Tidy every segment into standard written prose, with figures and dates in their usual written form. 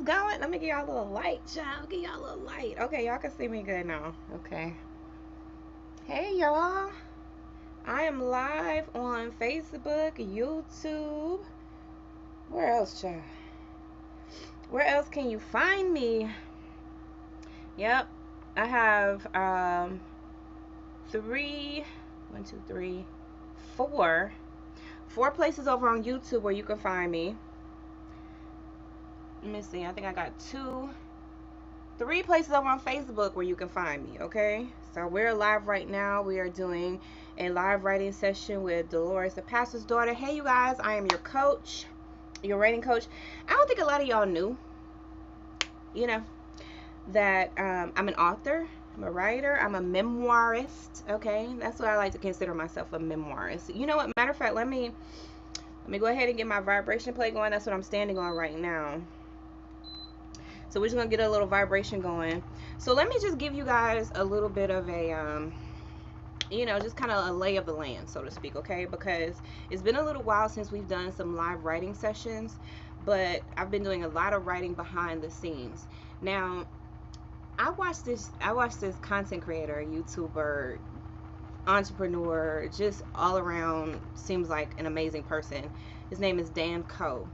going? Let me give y'all a little light, child. Give y'all a little light. Okay, y'all can see me good now. Okay. Hey, y'all. I am live on Facebook, YouTube. Where else, child? Where else can you find me? Yep. I have three, one, two, three, four places over on YouTube where you can find me. Let me see. I think I got three places over on Facebook where you can find me, okay? So we're live right now. We are doing a live writing session with Delores, the pastor's daughter. Hey, you guys, I am your coach, your writing coach. I don't think a lot of y'all knew, that I'm an author, I'm a writer, I'm a memoirist, okay? That's what I like to consider myself, a memoirist. You know what? Matter of fact, let me go ahead and get my vibration plate going. That's what I'm standing on right now. So we're just gonna get a little vibration going. So let me just give you guys a little bit of a just kind of a lay of the land, so to speak, okay? Because it's been a little while since we've done some live writing sessions, but I've been doing a lot of writing behind the scenes. Now, I watched this content creator, YouTuber, entrepreneur, just all around seems like an amazing person. His name is Dan Coe.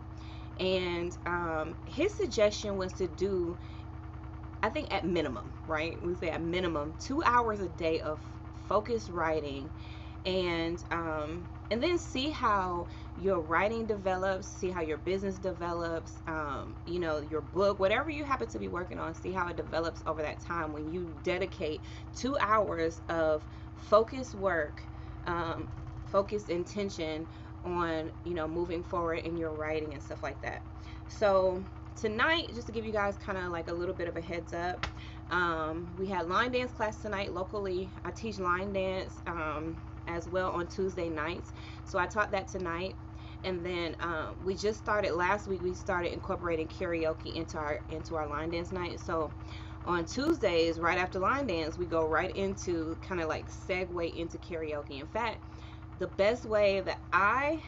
And his suggestion was to do, I think at minimum, right? We say at minimum 2 hours a day of focused writing, and then see how your writing develops, see how your business develops, your book, whatever you happen to be working on, see how it develops over that time when you dedicate 2 hours of focused work, focused intention on moving forward in your writing and stuff like that. So tonight, just to give you guys kind of like a little bit of a heads up, we had line dance class tonight locally. I teach line dance as well on Tuesday nights, so I taught that tonight. And then we just started last week, we started incorporating karaoke into our line dance night. So on Tuesdays, right after line dance, we go right into kind of like segue into karaoke. In fact, the best way that I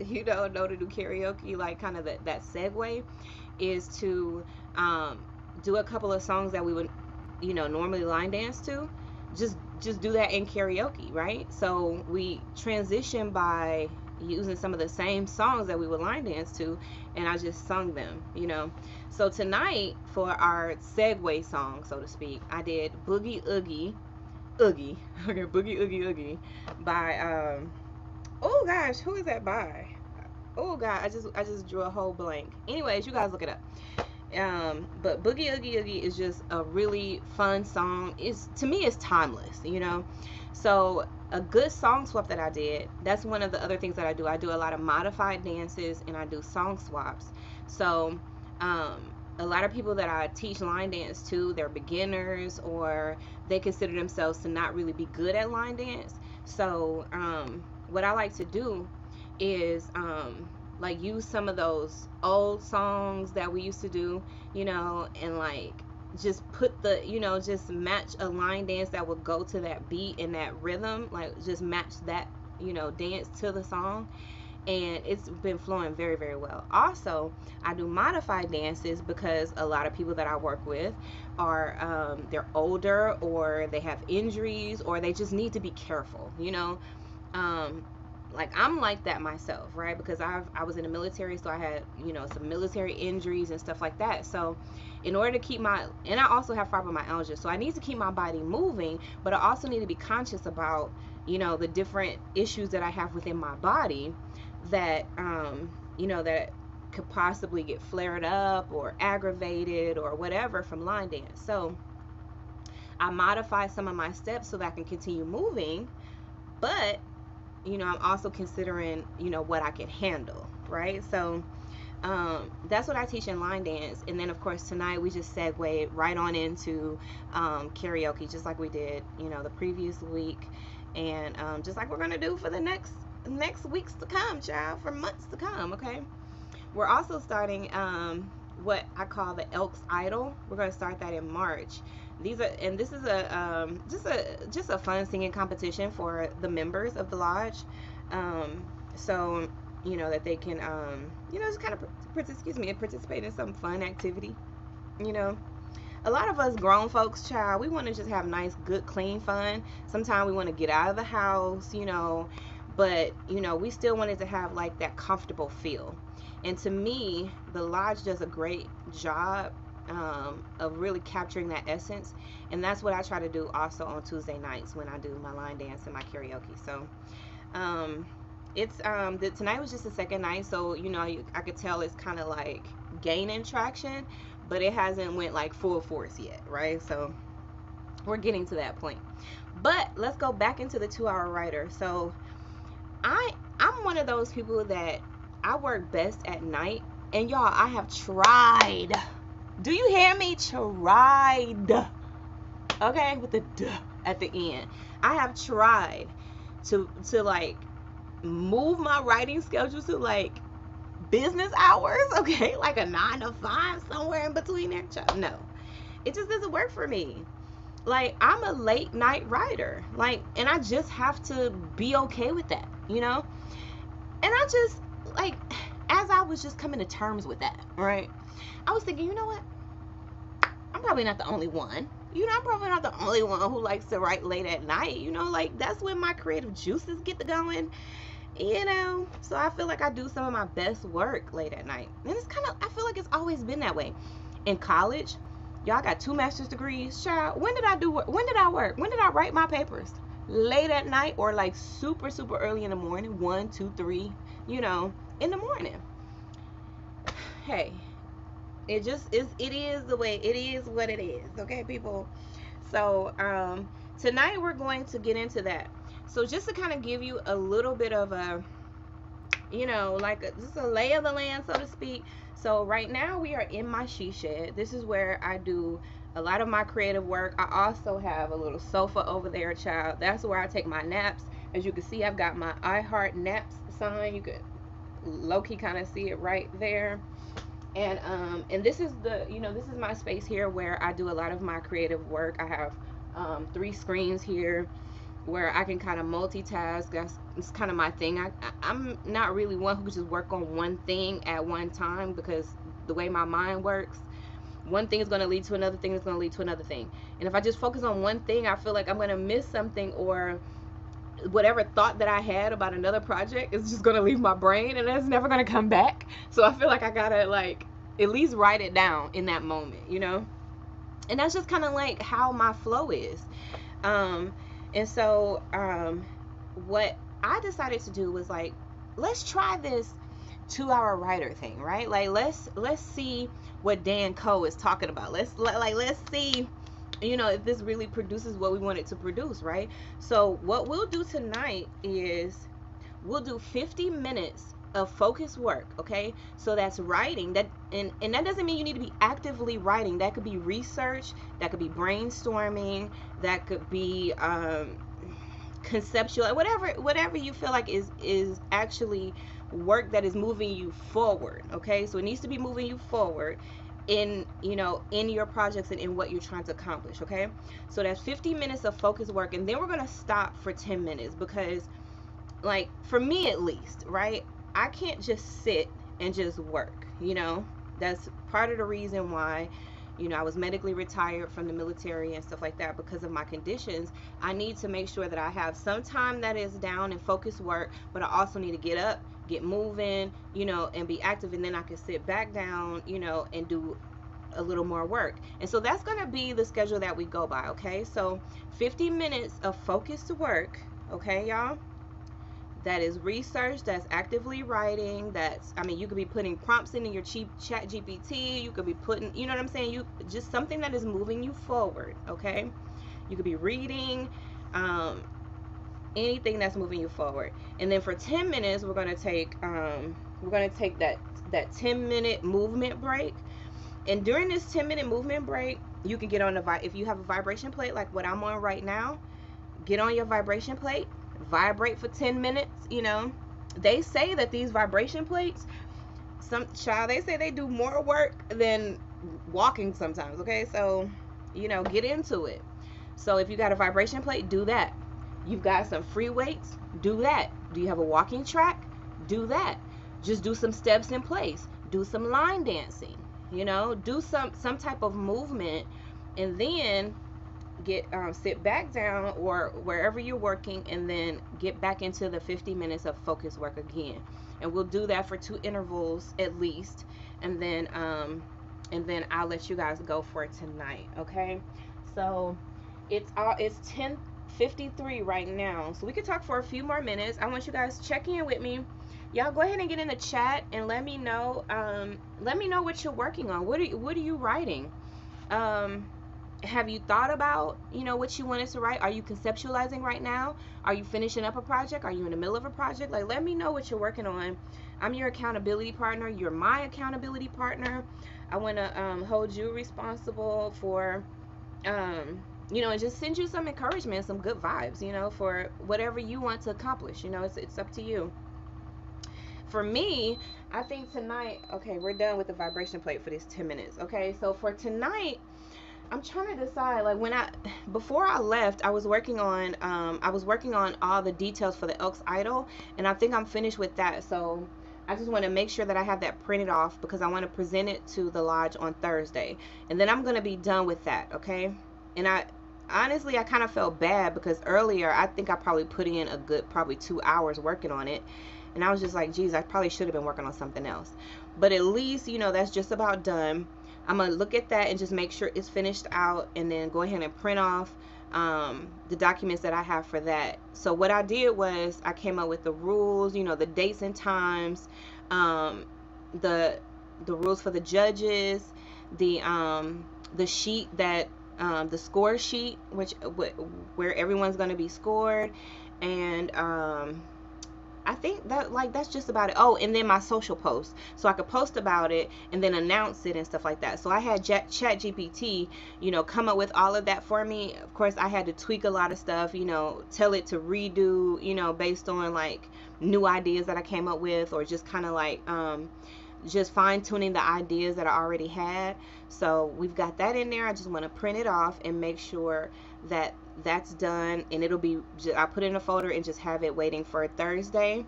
know to do karaoke, like kind of that segue, is to do a couple of songs that we would normally line dance to, just do that in karaoke, right? So we transition by using some of the same songs that we would line dance to, and I just sung them. So tonight, for our segue song, so to speak, I did Boogie Oogie Oogie. Okay, Boogie Oogie Oogie by oh gosh, who is that by? Oh god, I just drew a whole blank. Anyways, you guys look it up. But Boogie Oogie Oogie is just a really fun song. To me it's timeless, So a good song swap that I did, that's one of the other things that I do. I do a lot of modified dances and I do song swaps. So a lot of people that I teach line dance to, they're beginners or they consider themselves to not really be good at line dance. So what I like to do is like use some of those old songs that we used to do, and like just put the, just match a line dance that would go to that beat and that rhythm, like just match that, dance to the song. And it's been flowing very, very well. Also, I do modified dances because a lot of people that I work with are they're older or they have injuries or they just need to be careful, like I'm like that myself, right? Because I was in the military, so I had some military injuries and stuff like that. So in order to keep and I also have fibromyalgia, so I need to keep my body moving, but I also need to be conscious about the different issues that I have within my body that that could possibly get flared up or aggravated or whatever from line dance. So I modify some of my steps so that I can continue moving, but I'm also considering what I can handle, right? So that's what I teach in line dance. And then of course tonight we just segued right on into karaoke, just like we did the previous week, and just like we're gonna do for the next weeks to come, child, for months to come. Okay, we're also starting what I call the Elks Idol. We're going to start that in March. This is a just a fun singing competition for the members of the lodge, so that they can just kind of participate in some fun activity. You know, a lot of us grown folks, child, we want to just have nice, good, clean fun. Sometimes we want to get out of the house, but we still wanted to have like that comfortable feel. And to me, the lodge does a great job of really capturing that essence. And that's what I try to do also on Tuesday nights when I do my line dance and my karaoke. So um, tonight was just the second night, so I could tell it's kind of like gaining traction, but it hasn't went like full force yet, right? So we're getting to that point. But let's go back into the 2 hour writer. So I'm one of those people that I work best at night, and y'all, I have tried. Do you hear me? Tried. Okay, with the duh at the end. I have tried to like move my writing schedule to like business hours, okay, like a 9 to 5, somewhere in between there. No, it just doesn't work for me. Like, I'm a late night writer, like, and I just have to be okay with that, and I just, like, as I was just coming to terms with that, right, I was thinking, you know what, I'm probably not the only one. I'm probably not the only one who likes to write late at night. Like, that's when my creative juices get to going. So I feel like I do some of my best work late at night. And it's kind of, I feel like it's always been that way. In college, y'all, got 2 master's degrees. Child, when did I work? When did I write my papers? Late at night, or like super, super early in the morning, 1, 2, 3, in the morning. Hey, it is the way, it is what it is. Okay, people. So tonight we're going to get into that. So just to kind of give you a little bit of a, just a lay of the land, so to speak. So right now we are in my she shed. This is where I do a lot of my creative work. I also have a little sofa over there, child. That's where I take my naps. As you can see, I've got my I Heart Naps sign. You could low-key kind of see it right there. And this is this is my space here where I do a lot of my creative work. I have 3 screens here where I can kind of multitask. It's kind of my thing. I'm not really one who just work on one thing at one time, because the way my mind works, one thing is going to lead to another thing, is going to lead to another thing. And if I just focus on one thing, I feel like I'm going to miss something, or whatever thought that I had about another project is just going to leave my brain, and it's never going to come back. So I feel like I got to like at least write it down in that moment, And that's just kind of like how my flow is. And so what I decided to do was like, let's try this 2 hour writer thing, right? Like, let's see what Dan Coe is talking about. Let's see, if this really produces what we want it to produce, right? So what we'll do tonight is we'll do 50 minutes of focused work, okay? So that's writing, that and that doesn't mean you need to be actively writing. That could be research, that could be brainstorming, that could be conceptual, whatever you feel like is actually work that is moving you forward, okay? So it needs to be moving you forward in in your projects and in what you're trying to accomplish, okay? So that's 50 minutes of focused work, and then we're gonna stop for 10 minutes, because, like, for me at least, right, I can't just sit and just work. That's part of the reason why I was medically retired from the military and stuff like that, because of my conditions. I need to make sure that I have some time that is down and focused work, but I also need to get up, get moving, and be active, and then I can sit back down, and do a little more work. And so that's going to be the schedule that we go by, okay? So 50 minutes of focused work, okay, y'all? That is research, that's actively writing, you could be putting prompts into your chat GPT, you could be putting, what I'm saying, you just something that is moving you forward, okay? You could be reading, anything that's moving you forward. And then for 10 minutes, we're gonna take that 10-minute movement break. And during this 10-minute movement break, you can get on if you have a vibration plate like what I'm on right now, get on your vibration plate, vibrate for 10 minutes. They say that these vibration plates, they say they do more work than walking sometimes, okay? So get into it. So if you got a vibration plate, do that. You've got some free weights, do that. Do you have a walking track? Do that. Just do some steps in place. do some line dancing, do some type of movement, and then get sit back down or wherever you're working, and then get back into the 50 minutes of focus work again. And we'll do that for 2 intervals at least, and then I'll let you guys go for tonight. Okay, so it's 10:53 right now, so we can talk for a few more minutes. I want you guys to check in with me. Y'all go ahead and get in the chat and let me know what you're working on. What are you writing? Have you thought about what you wanted to write? Are you conceptualizing right now? Are you finishing up a project? Are you in the middle of a project? Like, let me know what you're working on. I'm your accountability partner. You're my accountability partner. I want to hold you responsible for and just send you some encouragement, some good vibes, for whatever you want to accomplish. It's up to you. For me, I think tonight, okay, we're done with the vibration plate for this 10 minutes. Okay, so for tonight, I'm trying to decide, like, before I left, I was working on all the details for the Elks Idol, and I think I'm finished with that. So I just want to make sure that I have that printed off, because I want to present it to the lodge on Thursday, and then I'm going to be done with that. Okay, and I kind of felt bad, because earlier I think I probably put in a good probably 2 hours working on it, and I was just like, geez, I probably should have been working on something else. But at least that's just about done. I'm going to look at that and just make sure it's finished out, and then go ahead and print off the documents that I have for that. So what I did was I came up with the rules, the dates and times, the rules for the judges, the sheet that the score sheet, where everyone's going to be scored, and I think that's just about it. Oh, and then my social post, so I could post about it and then announce it and stuff like that. So I had ChatGPT, come up with all of that for me. Of course, I had to tweak a lot of stuff, tell it to redo, based on like new ideas that I came up with, or just kind of like just fine tuning the ideas that I already had. So we've got that in there. I just want to print it off and make sure that that's done, and it'll be I put it in a folder and just have it waiting for Thursday,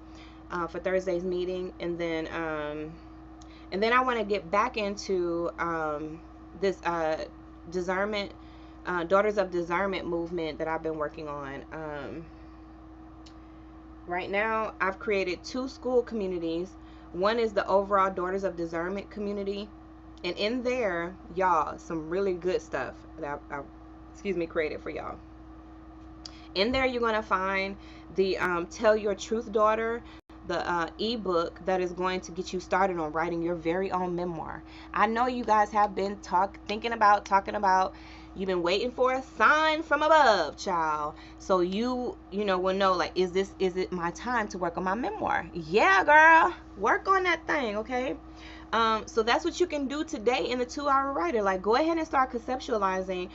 for Thursday's meeting. And then I want to get back into this discernment, Daughters of Discernment movement that I've been working on. Right now I've created 2 school communities. One is the overall Daughters of Discernment community, and in there, y'all, some really good stuff that I created for y'all. In there, you're going to find the Tell Your Truth Daughter, the ebook that is going to get you started on writing your very own memoir. I know you guys have been talking about, you've been waiting for a sign from above, child. So you will know, like, is it my time to work on my memoir? Yeah, girl, work on that thing, okay? So that's what you can do today in the 2-hour writer. Like, go ahead and start conceptualizing,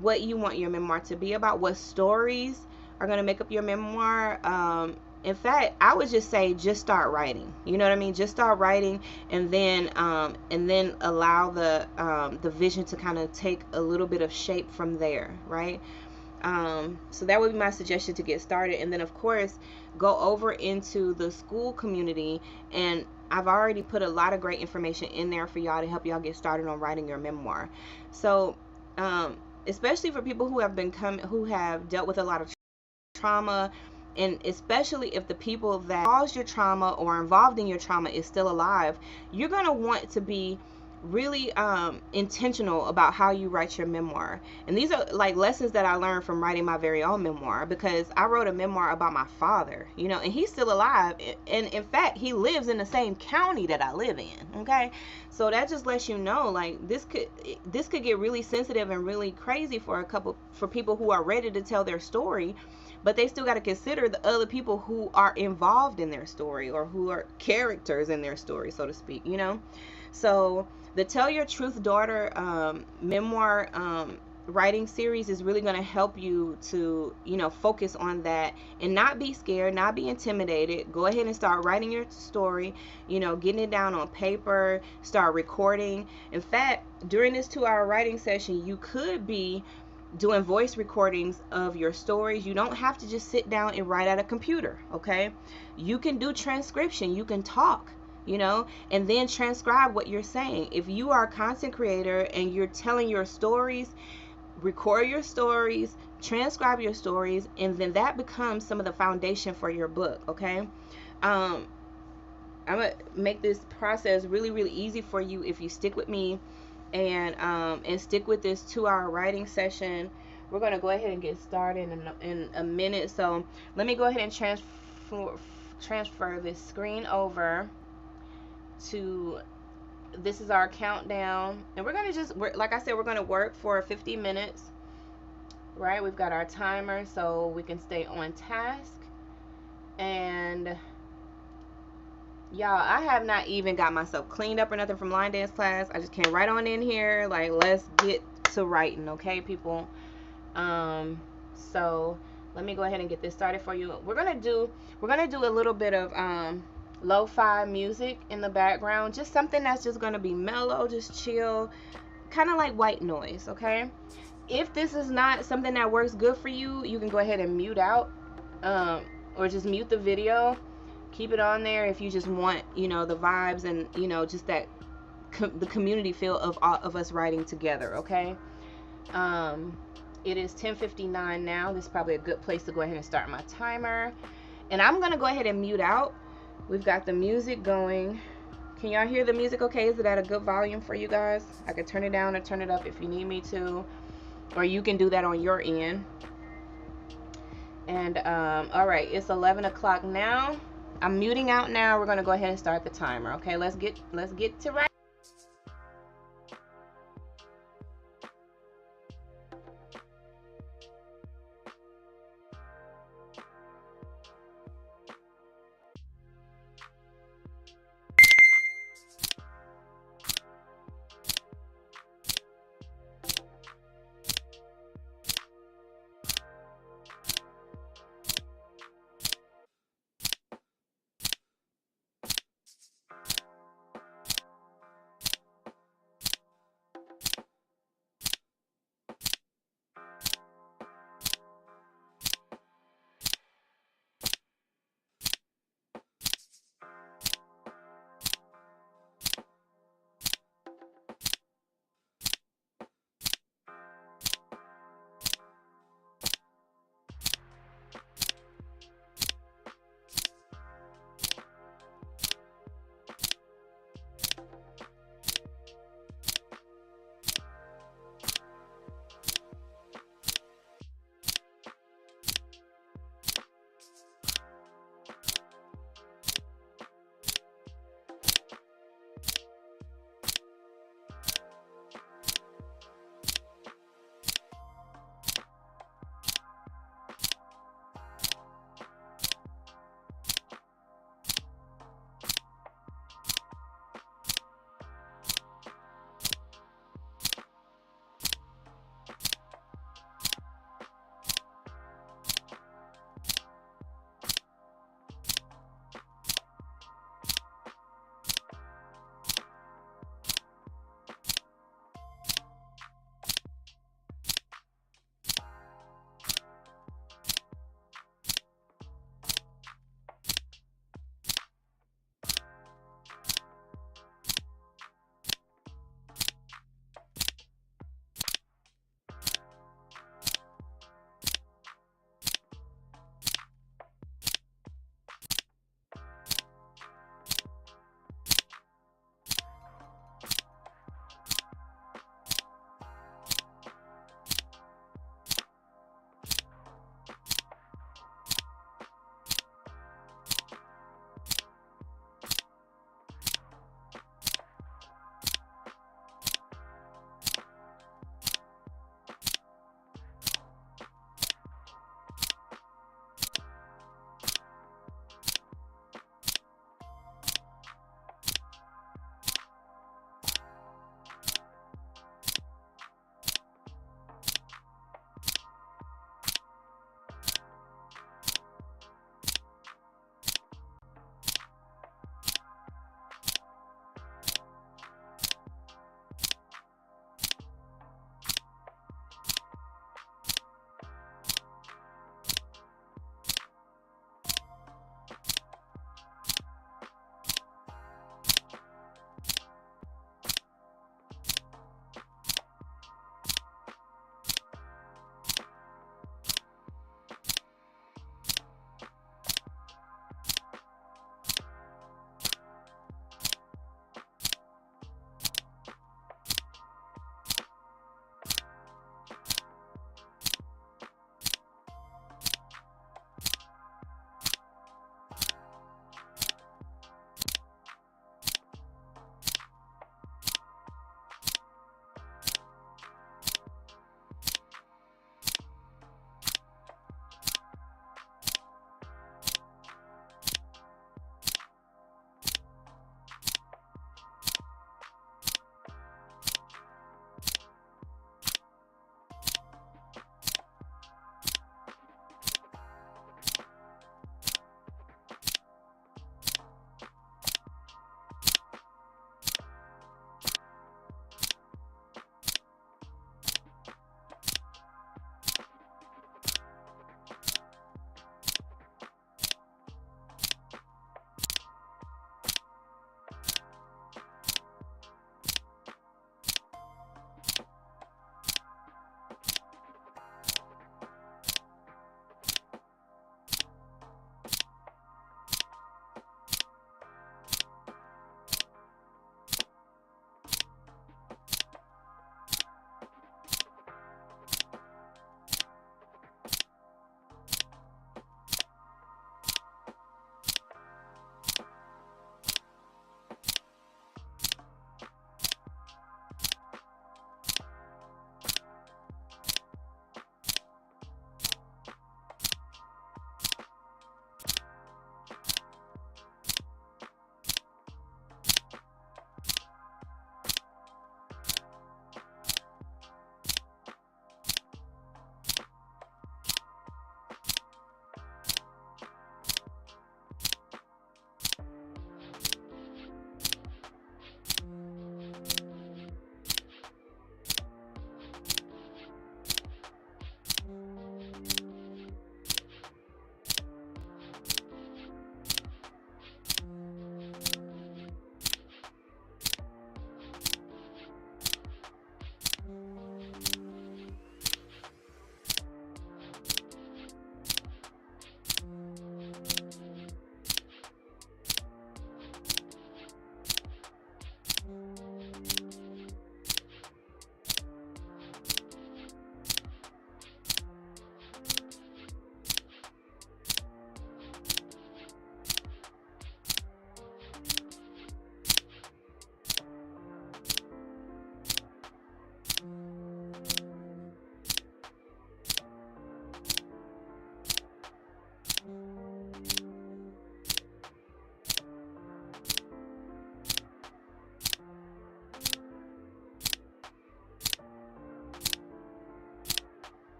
what you want your memoir to be about, what stories are going to make up your memoir. In fact, I would just say, just start writing. You know what I mean? Just start writing, and then allow the vision to kind of take a little bit of shape from there, right? So that would be my suggestion to get started. And then, of course, go over into the school community, and I've already put a lot of great information in there for y'all to help y'all get started on writing your memoir. So especially for people who have dealt with a lot of trauma, and especially if the people that caused your trauma or involved in your trauma is still alive, you're going to want to be really intentional about how you write your memoir. And these are like lessons that I learned from writing my very own memoir, because I wrote a memoir about my father, and he's still alive, and in fact he lives in the same county that I live in. Okay, so that just lets you know, like, this could get really sensitive and really crazy for people who are ready to tell their story, but they still got to consider the other people who are involved in their story, or who are characters in their story, so to speak. So the Tell Your Truth Daughter memoir writing series is really going to help you to, focus on that and not be scared, not be intimidated. Go ahead and start writing your story, getting it down on paper, start recording. In fact, during this 2-hour writing session, you could be doing voice recordings of your stories. You don't have to just sit down and write at a computer, okay? You can do transcription. You can talk. you know, and then transcribe what you're saying. If you are a content creator and you're telling your stories, record your stories, transcribe your stories, and then that becomes some of the foundation for your book. Okay. I'm gonna make this process really, really easy for you if you stick with me and stick with this 2-hour writing session. We're gonna go ahead and get started in a minute. So let me go ahead and transfer this screen over to, this is our countdown, and we're gonna like I said, we're gonna work for 50 minutes, right? We've got our timer so we can stay on task. And y'all, I have not even got myself cleaned up or nothing from line dance class. I just came right on in here, like, let's get to writing, okay, people? So let me go ahead and get this started for you. We're gonna do a little bit of lo-fi music in the background, just something that's just gonna be mellow, just chill, kind of like white noise, okay? If this is not something that works good for you, you can go ahead and mute out, or just mute the video. Keep it on there if you just want, you know, the vibes and, you know, just that the community feel of all of us writing together, okay? It is 10:59 now. This is probably a good place to go ahead and start my timer. And I'm going to go ahead and mute out. We've got the music going. Can y'all hear the music okay? Is it at a good volume for you guys? I could turn it down or turn it up if you need me to. Or you can do that on your end. And all right, it's 11 o'clock now. I'm muting out now. We're going to go ahead and start the timer. Okay, let's get to right.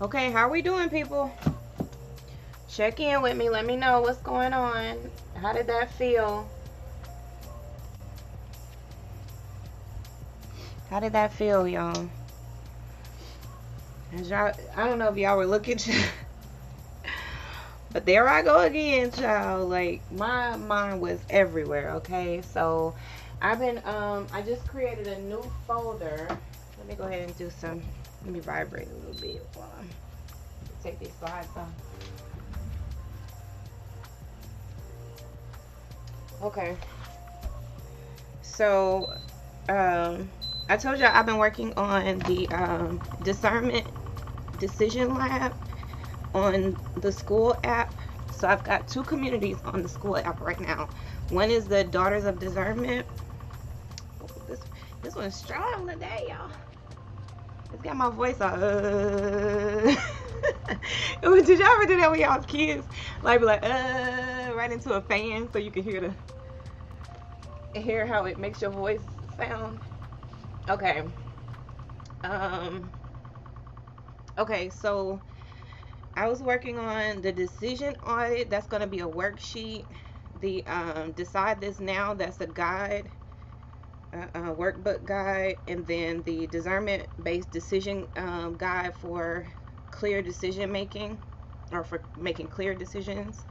Okay, how we doing, people? Check in with me. Let me know what's going on. How did that feel? How did that feel, y'all? Y'all, I don't know if y'all were looking, but there I go again, child. Like, my mind was everywhere, okay? So, I just created a new folder. Let me go ahead and do some, let me vibrate a little bit while I take these slides off. Okay. So, I told y'all I've been working on the discernment decision lab on the school app. So I've got two communities on the school app right now. One is the Daughters of Discernment. This one's strong today, y'all. It's got my voice on. Did y'all ever do that when y'all was kids? Like, be like, right into a fan so you can hear how it makes your voice sound. Okay. Okay, so I was working on the decision audit. That's going to be a worksheet. The decide this now. That's a guide, workbook guide, and then the discernment-based decision guide for clear decision making, or for making clear decisions.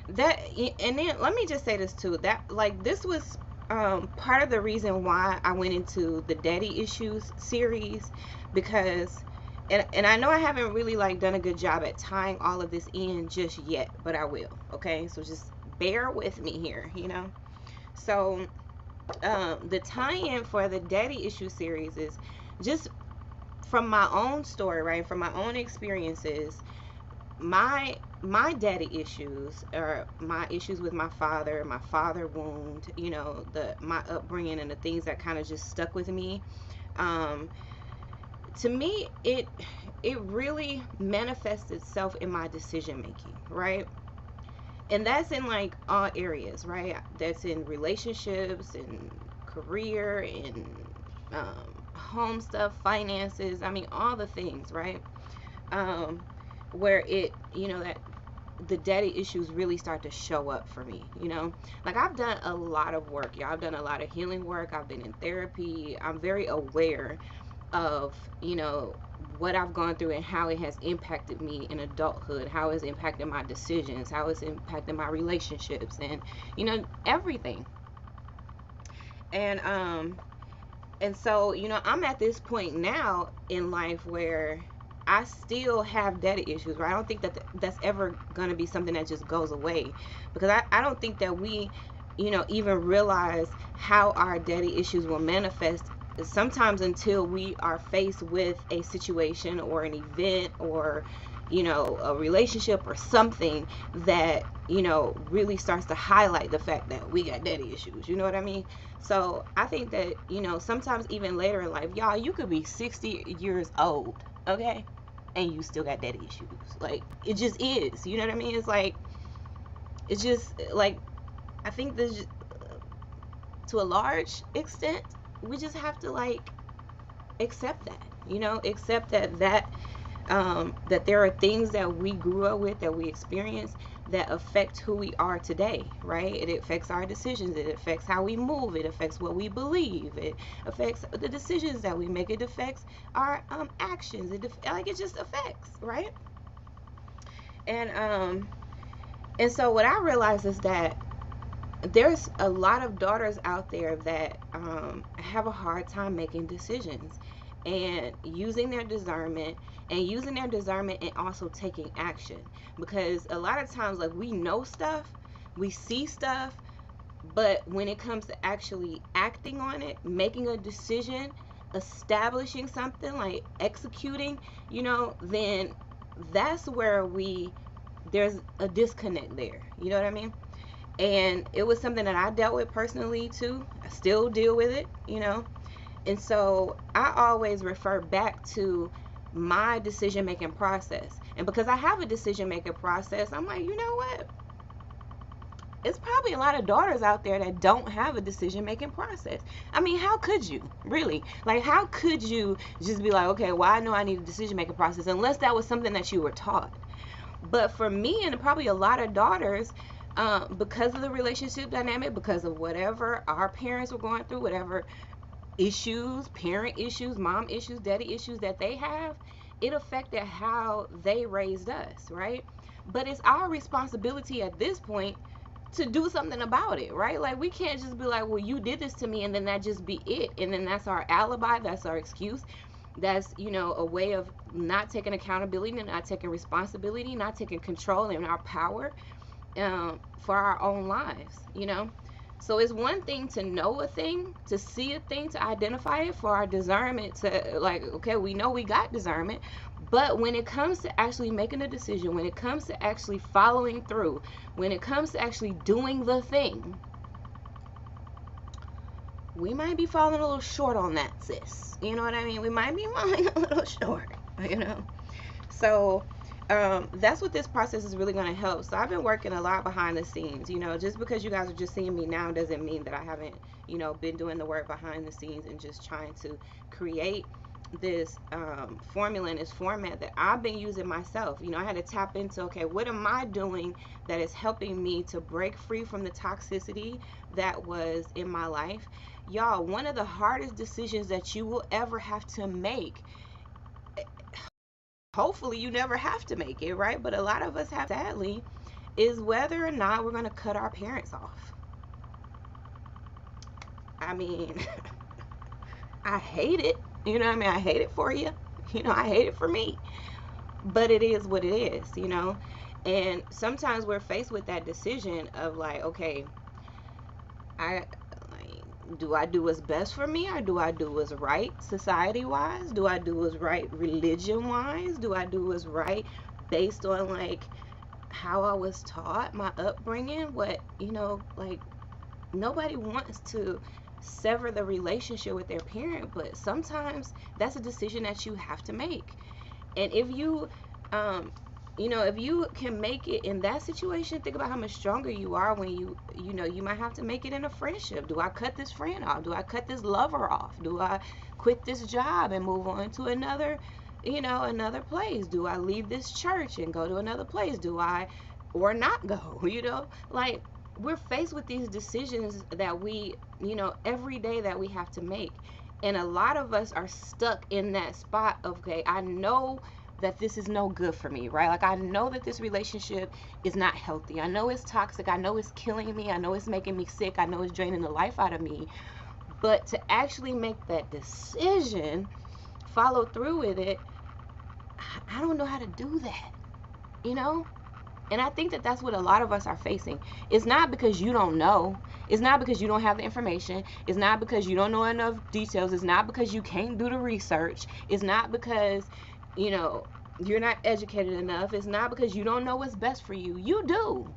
That, and then let me just say this too. That, like, this was part of the reason why I went into the daddy issues series, because and I know I haven't really like done a good job at tying all of this in just yet, but I will. Okay, so just bear with me here, you know. So the tie-in for the daddy issue series is just from my own story, right? From my own experiences. My daddy issues, or my issues with my father wound, you know, my upbringing and the things that kind of just stuck with me. Um, to me, it really manifests itself in my decision making, right? And that's in like all areas, right? That's in relationships and career and home stuff, finances. I mean, all the things, right? Um, where it, you know, that the daddy issues really start to show up for me, you know. Like, I've done a lot of work, y'all. I've done a lot of healing work. I've been in therapy. I'm very aware of, you know, what I've gone through and how it has impacted me in adulthood, how it's impacted my decisions, how it's impacted my relationships, and, you know, everything. And so, you know, I'm at this point now in life where I still have daddy issues, right? I don't think that that's ever going to be something that just goes away, because I don't think that we, you know, even realize how our daddy issues will manifest sometimes until we are faced with a situation or an event, or, you know, a relationship or something that, you know, really starts to highlight the fact that we got daddy issues. You know what I mean? So I think that, you know, sometimes even later in life, y'all, you could be 60 years old, okay, and you still got daddy issues. Like, it just is. You know what I mean? It's like, it's just like, I think there's, to a large extent, we just have to like accept that, you know, accept that there are things that we grew up with, that we experience, that affect who we are today, right? It affects our decisions. It affects how we move. It affects what we believe. It affects the decisions that we make. It affects our actions. It just affects, right? And and so what I realize is that there's a lot of daughters out there that have a hard time making decisions and using their discernment and also taking action, because a lot of times, like, we know stuff, we see stuff, but when it comes to actually acting on it, making a decision, establishing something, like executing, you know, then that's where there's a disconnect there, you know what I mean? And it was something that I dealt with personally too. I still deal with it, you know. And so I always refer back to my decision making process. And because I have a decision making process, I'm like, you know what? it's probably a lot of daughters out there that don't have a decision-making process. I mean, how could you really? Like, how could you just be like, okay, well, I know I need a decision-making process, unless that was something that you were taught. But for me and probably a lot of daughters, because of the relationship dynamic, because of whatever our parents were going through, whatever issues, parent issues, mom issues, daddy issues that they have, it affected how they raised us, right? But it's our responsibility at this point to do something about it, right? Like, we can't just be like, well, you did this to me, and then that just be it, and then that's our alibi, that's our excuse, that's, a way of not taking accountability, not taking responsibility, not taking control in our power, for our own lives. So it's one thing to know a thing, to see a thing, to identify it, for our discernment to, like, okay, we know we got discernment. But when it comes to actually making a decision, when it comes to actually following through, when it comes to actually doing the thing, we might be falling a little short on that, sis. You know what I mean? We might be falling a little short, So that's what this process is really going to help. So I've been working a lot behind the scenes. Just because you guys are just seeing me now doesn't mean that I haven't, been doing the work behind the scenes and just trying to create this formula and this format that I've been using myself. I had to tap into, okay, what am I doing that is helping me to break free from the toxicity that was in my life? Y'all, one of the hardest decisions that you will ever have to make, hopefully you never have to make it, right? But a lot of us have, sadly, is whether or not we're going to cut our parents off. I mean, I hate it. I hate it for you. I hate it for me. But it is what it is, And sometimes we're faced with that decision of like, okay, do I do what's best for me, or do I do what's right society-wise? Do I do what's right religion-wise? Do I do what's right based on, like, how I was taught, my upbringing? What, like, nobody wants to sever the relationship with their parent, but sometimes that's a decision that you have to make. And if you if you can make it in that situation, think about how much stronger you are when you might have to make it in a friendship. Do I cut this friend off? Do I cut this lover off? Do I quit this job and move on to another place? Do I leave this church and go to another place? Do I, or not go? Like, we're faced with these decisions that we, every day that we have to make. And a lot of us are stuck in that spot of, okay, I know that this is no good for me, right? Like, I know that this relationship is not healthy. I know it's toxic. I know it's killing me. I know it's making me sick. I know it's draining the life out of me. But to actually make that decision, follow through with it, I don't know how to do that, And I think that that's what a lot of us are facing. It's not because you don't know. It's not because you don't have the information. It's not because you don't know enough details. It's not because you can't do the research. It's not because, you're not educated enough. It's not because you don't know what's best for you. You do.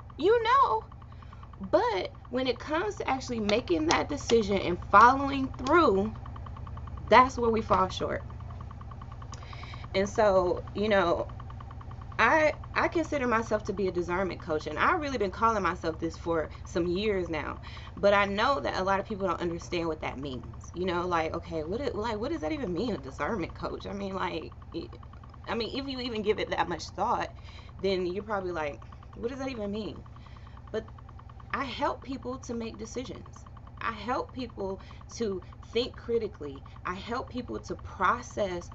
But when it comes to actually making that decision and following through, that's where we fall short. And so, I consider myself to be a discernment coach, and I've really been calling myself this for some years now. But I know that a lot of people don't understand what that means. Like, okay, what does that even mean, a discernment coach? I mean, if you even give it that much thought, then you're probably like, what does that even mean? But I help people to make decisions. I help people to think critically. I help people to process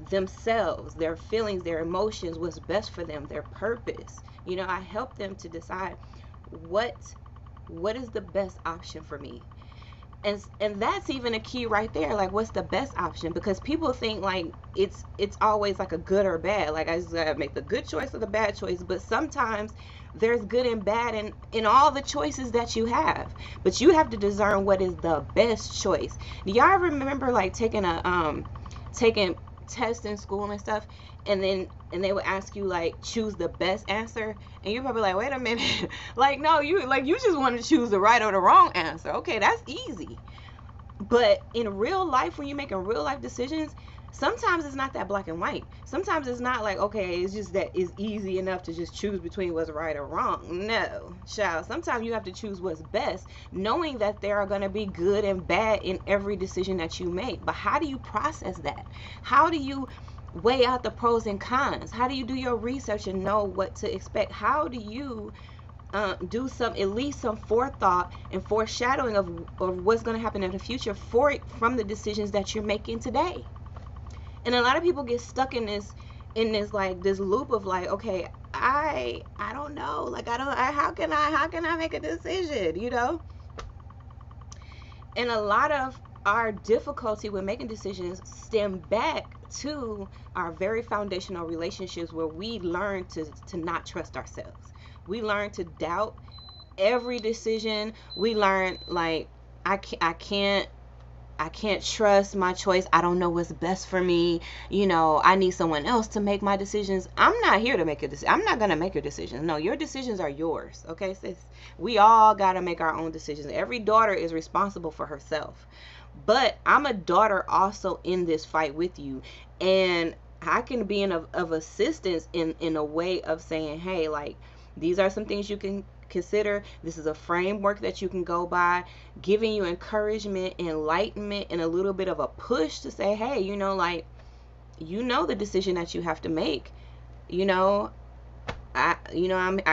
themselves, their feelings, their emotions, what's best for them, their purpose. I help them to decide what is the best option for me. And that's even a key right there. Like, what's the best option? Because people think like it's always like a good or bad. Like, I just gotta make the good choice or the bad choice. But sometimes there's good and bad in all the choices that you have. But you have to discern what is the best choice. Do y'all remember like taking tests in school and stuff, and they would ask you like, choose the best answer, and you're probably like, wait a minute, like, no, you just want to choose the right or the wrong answer. Okay, that's easy. But in real life, when you're making real life decisions, Sometimes it's not that black and white. Sometimes it's not like, okay, it's just that it's easy enough to just choose between what's right or wrong. No, child. Sometimes you have to choose what's best, knowing that there are going to be good and bad in every decision that you make. But how do you process that? How do you weigh out the pros and cons? How do you do your research and know what to expect? How do you do some, at least some forethought and foreshadowing of what's going to happen in the future from the decisions that you're making today? And a lot of people get stuck in this like this loop of like, okay, I don't know, like how can I make a decision, you know? And a lot of our difficulty with making decisions stem back to our very foundational relationships, where we learn to not trust ourselves. We learn to doubt every decision. We learn like, I can't trust my choice. I don't know what's best for me. You know, I need someone else to make my decisions. I'm not here to make a decision. I'm not going to make your decisions. No, your decisions are yours. Okay, sis? We all got to make our own decisions. Every daughter is responsible for herself. But I'm a daughter also in this fight with you. And I can be of assistance in a way of saying, hey, like, these are some things you can consider. This is a framework that you can go by, giving you encouragement, enlightenment, and a little bit of a push to say, hey, you know, like, you know the decision that you have to make. You know, I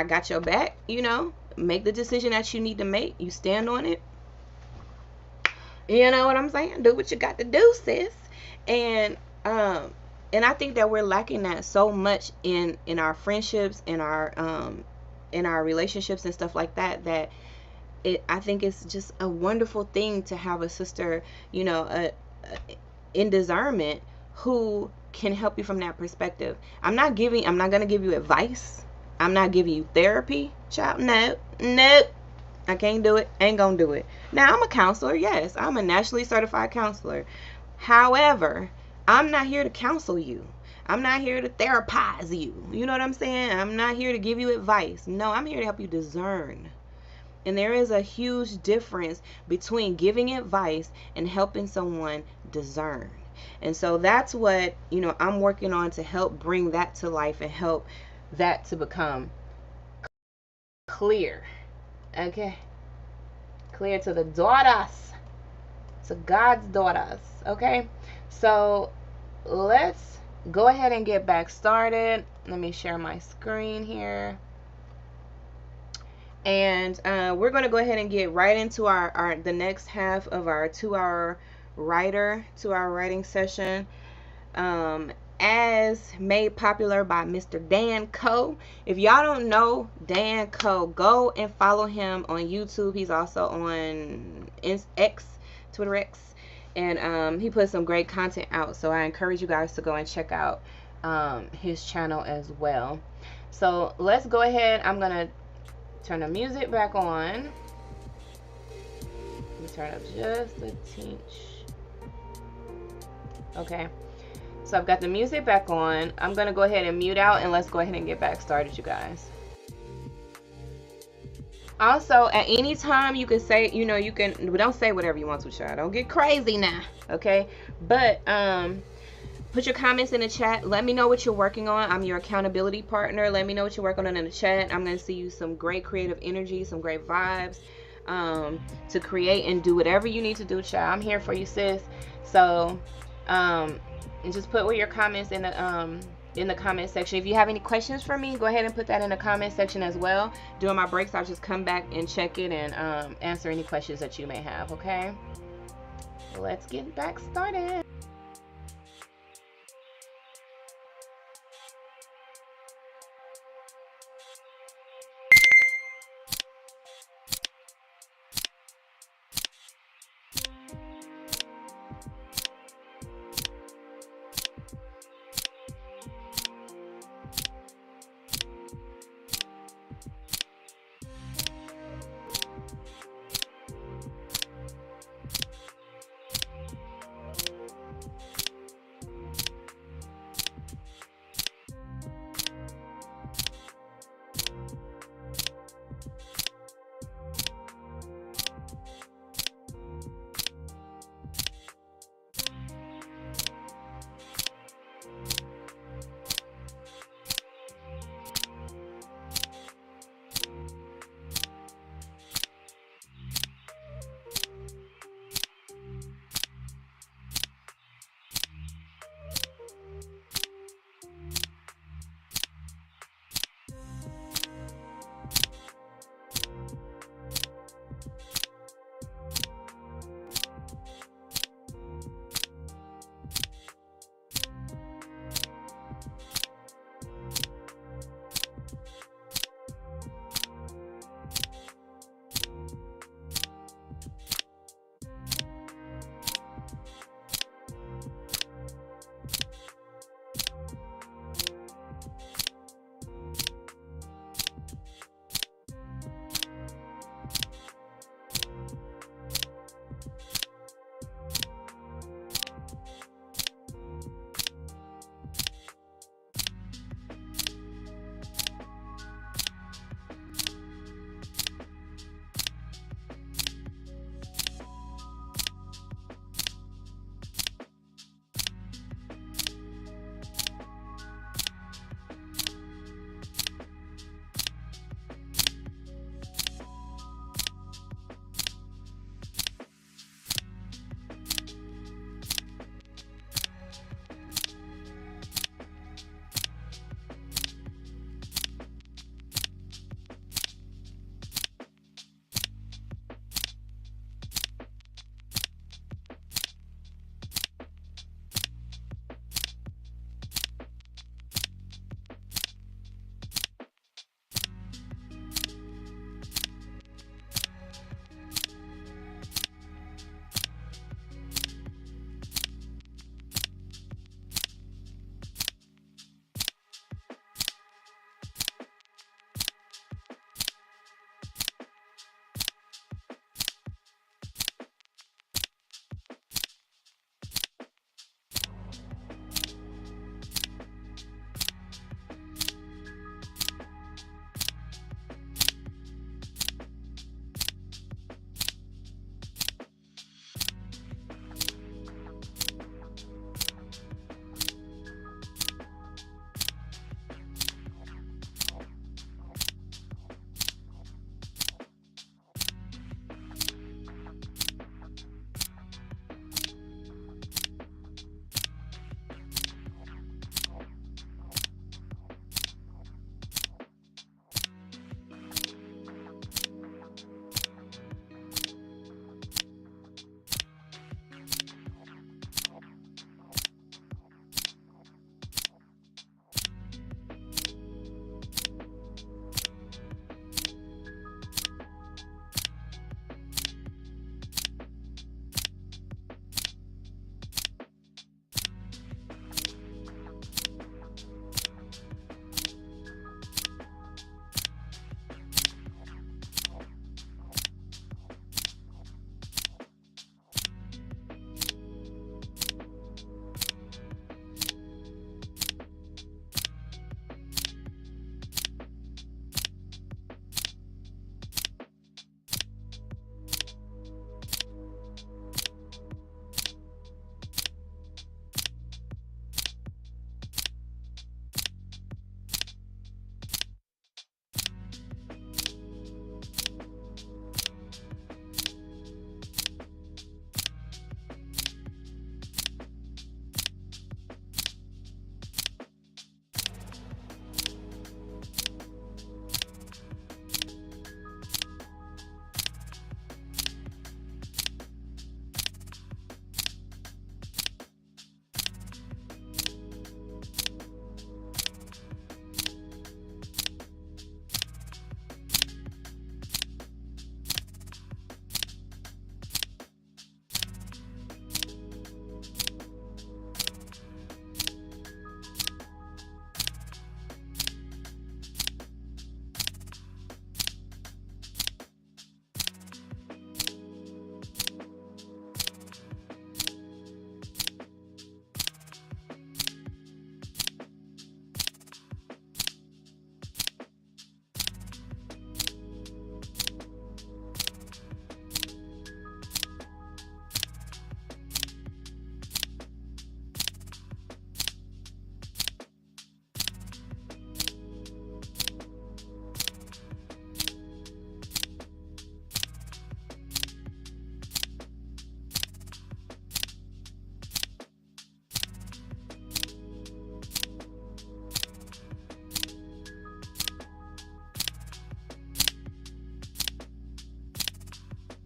got your back. You know, make the decision that you need to make. You stand on it. You know what I'm saying? Do what you got to do, sis. And I think that we're lacking that so much in our friendships, in our relationships and stuff like that, that I think it's just a wonderful thing to have a sister, you know, in discernment, who can help you from that perspective. I'm not going to give you advice. I'm not giving you therapy, child. Nope. I can't do it. Ain't gonna do it. Now, I'm a counselor. Yes, I'm a nationally certified counselor. However, I'm not here to counsel you. I'm not here to therapize you. You know what I'm saying? I'm not here to give you advice. No, I'm here to help you discern. And there is a huge difference between giving advice and helping someone discern. And so that's what, you know, I'm working on to help bring that to life and help that to become clear. Okay? Clear to the daughters. To God's daughters. Okay? So let's go ahead and get back started. Let me share my screen here. And we're going to go ahead and get right into the next half of our 2-hour writing session, as made popular by Mr. Dan Coe. If y'all don't know Dan Coe, go and follow him on YouTube. He's also on X, Twitter X, and he puts some great content out. So I encourage you guys to go and check out his channel as well. So let's go ahead. I'm gonna turn the music back on. Let me turn up just a tinge. Okay. So I've got the music back on. I'm going to go ahead and mute out, and let's go ahead and get back started, you guys. Also, at any time, you can say, you know, don't say whatever you want to, child. Don't get crazy now, okay? But put your comments in the chat. Let me know what you're working on. I'm your accountability partner. Let me know what you're working on in the chat. I'm going to see you some great creative energy, some great vibes to create and do whatever you need to do, child. I'm here for you, sis. So, and just put your comments in the comment section. If you have any questions for me, go ahead and put that in the comment section as well. During my breaks, I'll just come back and check it and answer any questions that you may have, okay? Let's get back started.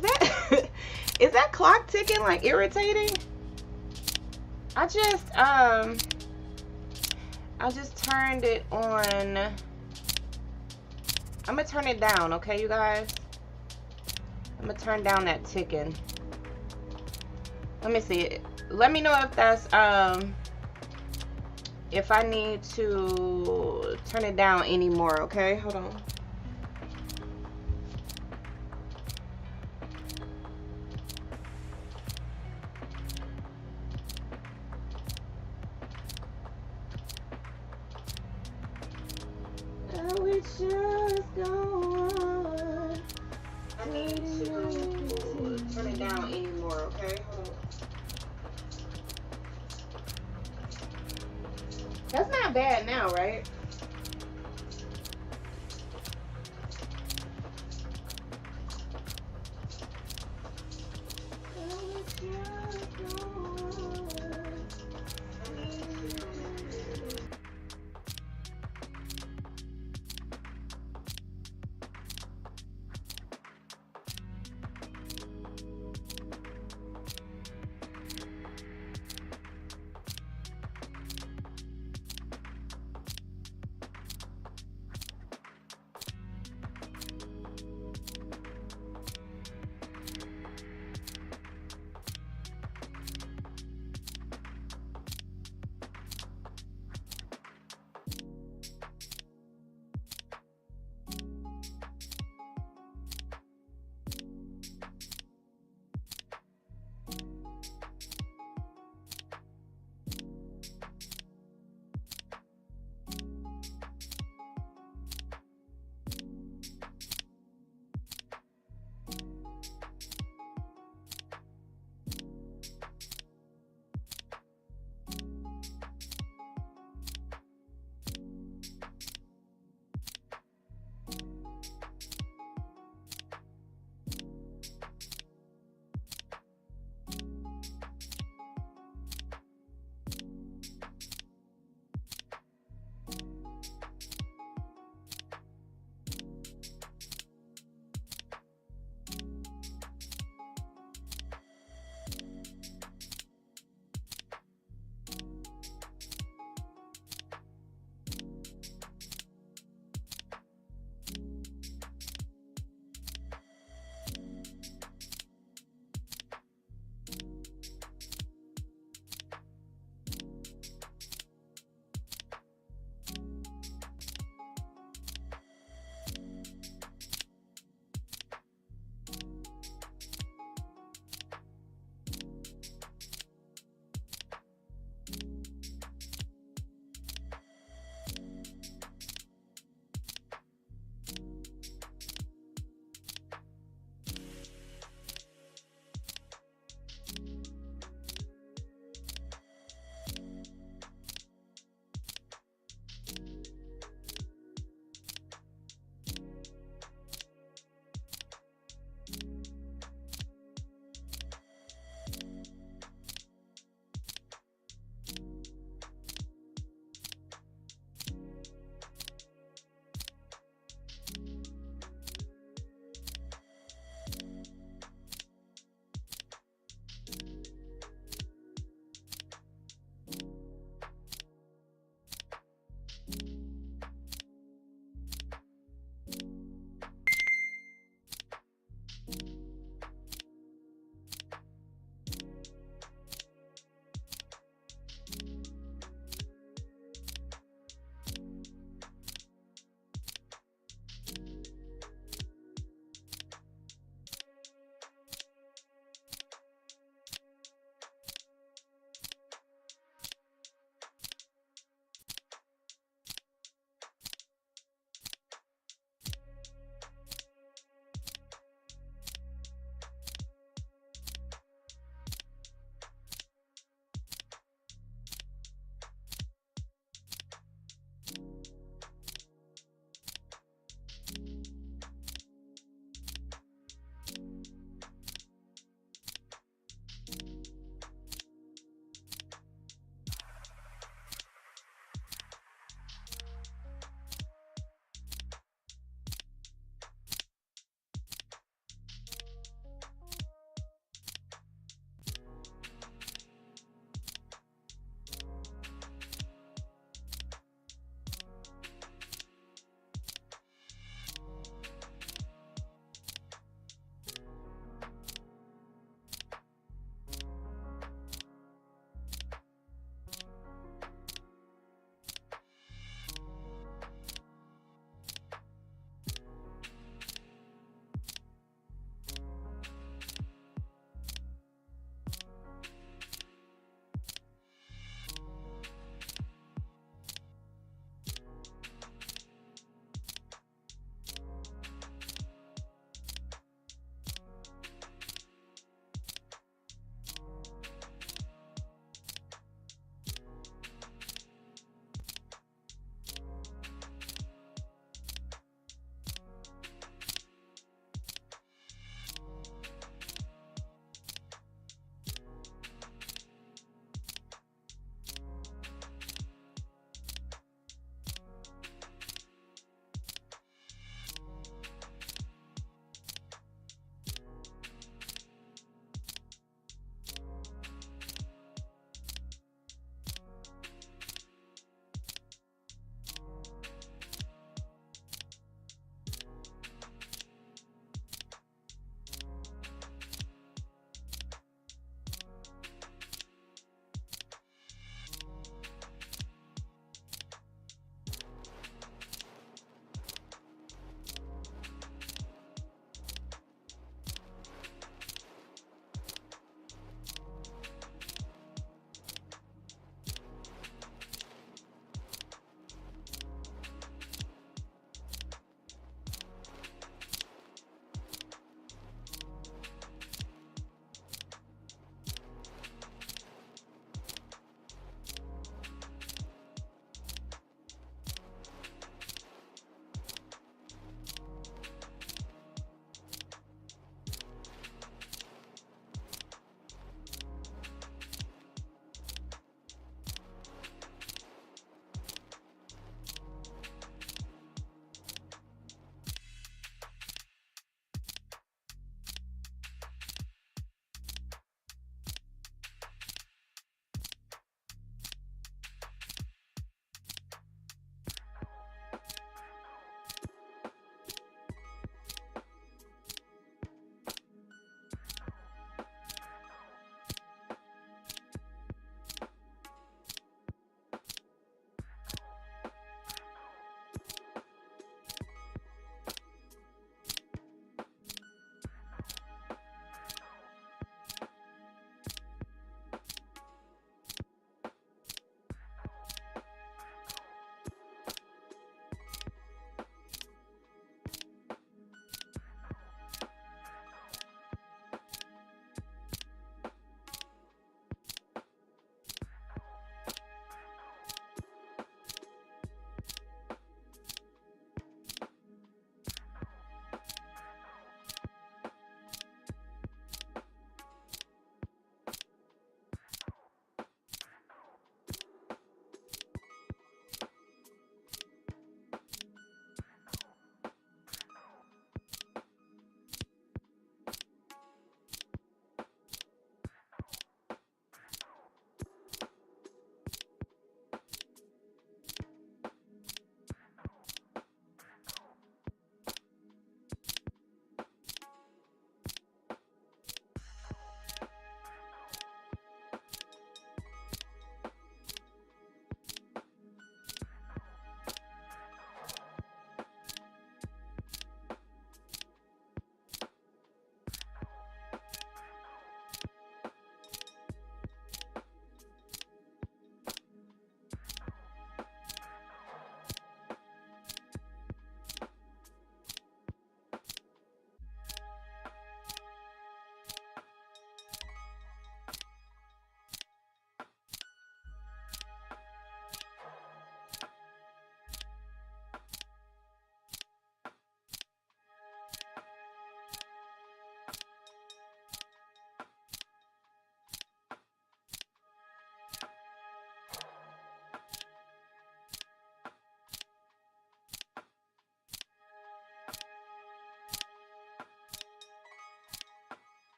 That is that clock ticking like irritating? I just turned it on. I'm gonna turn it down, okay, you guys? I'm gonna turn down that ticking. Let me see it. Let me know if that's if I need to turn it down anymore, okay? Hold on. I wish just go on. I need to turn it down anymore, okay? Hold on. That's not bad now, right?